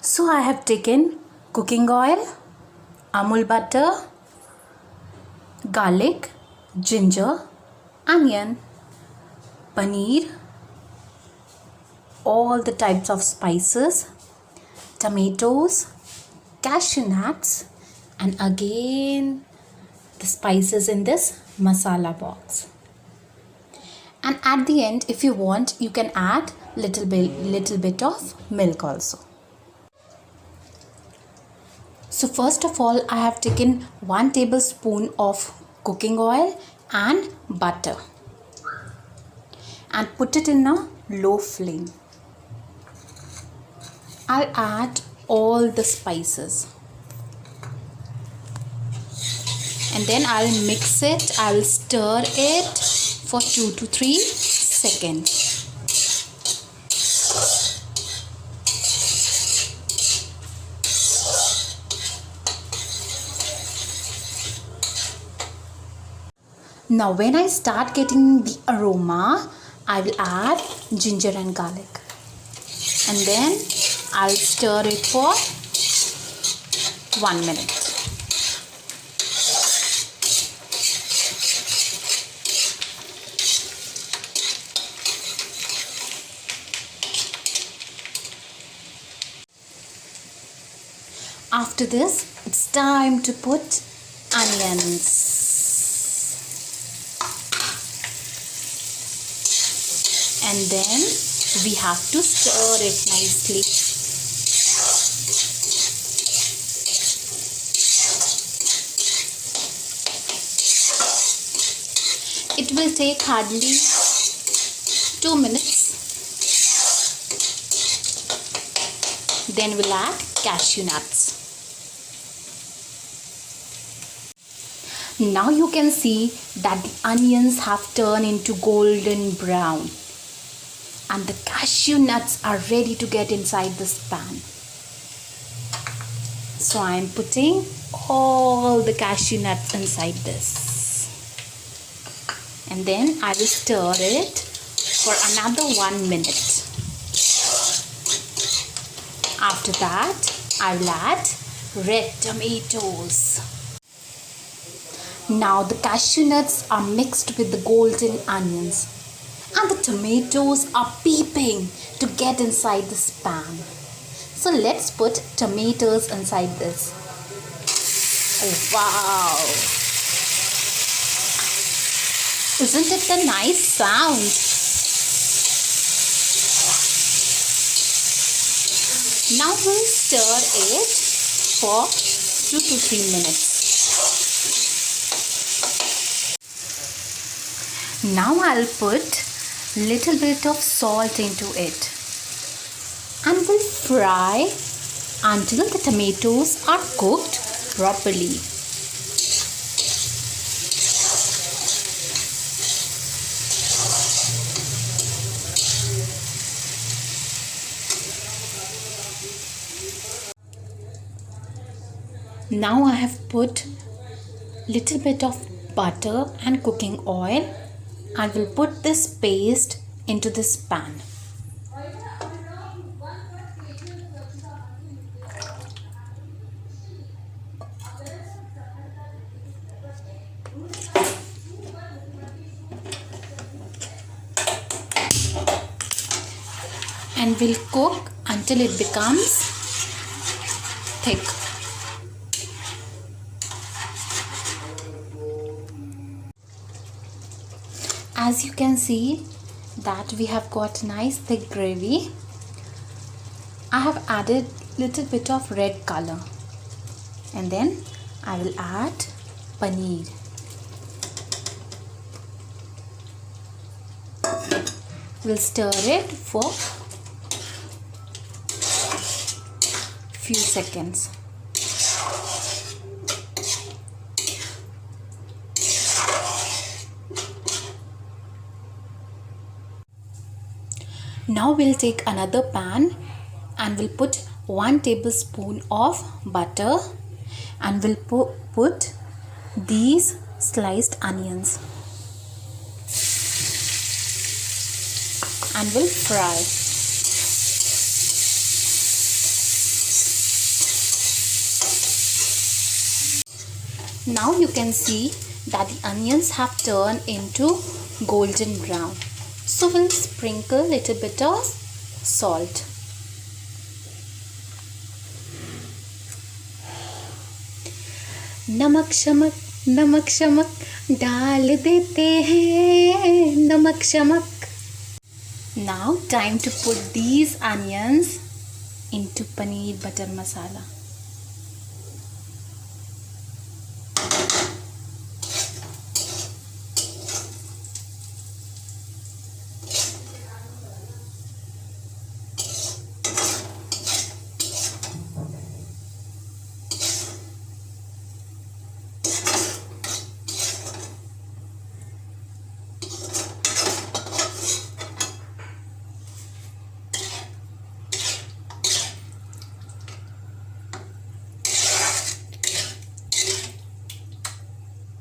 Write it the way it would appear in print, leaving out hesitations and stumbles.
So I have taken cooking oil, amul butter, garlic, ginger, onion, paneer, all the types of spices, tomatoes, cashew nuts, and again the spices in this masala box. And at the end, if you want, you can add little bit of milk also. So first of all, I have taken 1 tablespoon of cooking oil and butter and put it in a low flame. I'll add all the spices and then I'll mix it. I'll stir it for 2 to 3 seconds. Now when I start getting the aroma, I will add ginger and garlic and then I'll stir it for 1 minute. After this, it's time to put onions. And then we have to stir it nicely. It will take hardly 2 minutes. Then we'll add cashew nuts. Now you can see that the onions have turned into golden brown and the cashew nuts are ready to get inside this pan. So I am putting all the cashew nuts inside this. And then I will stir it for another 1 minute. After that, I will add red tomatoes. Now the cashew nuts are mixed with the golden onions and the tomatoes are peeping to get inside this pan. So let's put tomatoes inside this. Oh wow! Isn't it a nice sound? Now we'll stir it for 2 to 3 minutes. Now I'll put little bit of salt into it and we'll fry until the tomatoes are cooked properly. Now I have put little bit of butter and cooking oil and will put this paste into this pan. And we'll cook until it becomes thick. As you can see that we have got nice thick gravy. I have added little bit of red color and then I will add paneer. We'll stir it for few seconds. Now we'll take another pan and we'll put 1 tablespoon of butter and we'll put these sliced onions and we'll fry. Now you can see that the onions have turned into golden brown. So we'll sprinkle a little bit of salt. नमक शमक डाल देते हैं नमक शमक. Now time to put these onions into paneer butter masala.